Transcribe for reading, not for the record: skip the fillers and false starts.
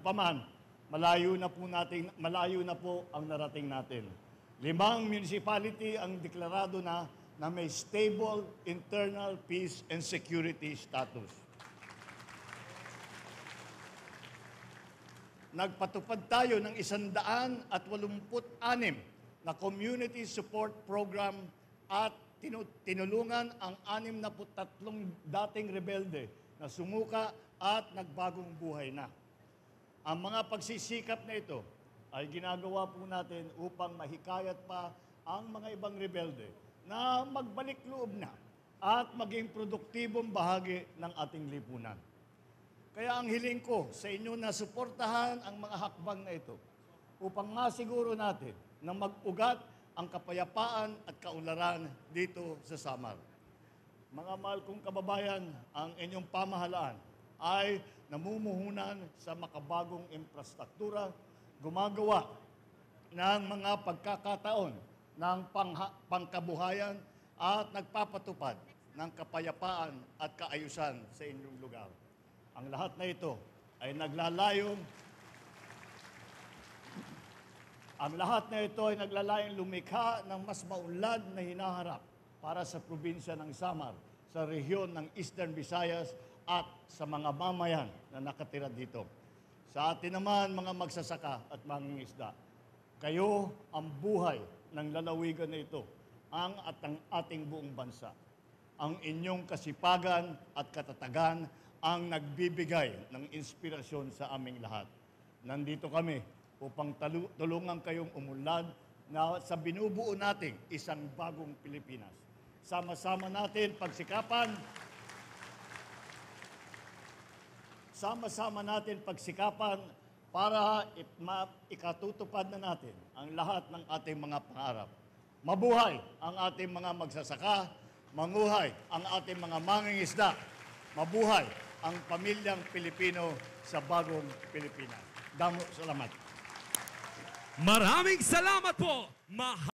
Gayunpaman, malayo na po ang narating natin. 5 municipality ang deklarado na may stable internal peace and security status. Nagpatupad tayo ng 186 na community support program at tinulungan ang 63 dating rebelde na sumuka at nagbagong buhay na. Ang mga pagsisikap na ito ay ginagawa po natin upang mahikayat pa ang mga ibang rebelde na magbalik loob na at maging produktibong bahagi ng ating lipunan. Kaya ang hiling ko sa inyo na suportahan ang mga hakbang na ito upang masiguro natin na mag-ugat ang kapayapaan at kaunlaran dito sa Samar. Mga mahal kong kababayan, ang inyong pamahalaan ay namumuhunan sa makabagong infrastruktura, gumagawa ng mga pagkakataon ng pangkabuhayan at nagpapatupad ng kapayapaan at kaayusan sa inyong lugar. Ang lahat na ito ay naglalayong lumikha ng mas maunlad na hinaharap para sa probinsya ng Samar, sa rehiyon ng Eastern Visayas at sa mga mamayan na nakatira dito. Sa atin naman, mga magsasaka at mangingisda, kayo ang buhay ng lalawigan na ito, ang ating buong bansa. Ang inyong kasipagan at katatagan ang nagbibigay ng inspirasyon sa aming lahat. Nandito kami upang tulungan kayong umunlad na sa binubuo nating isang bagong Pilipinas. Sama-sama natin pagsikapan para ikatutupad na natin ang lahat ng ating mga pangarap. Mabuhay ang ating mga magsasaka, manguhay ang ating mga mangingisda, mabuhay ang pamilyang Pilipino sa bagong Pilipinas. Salamat. Maraming salamat po.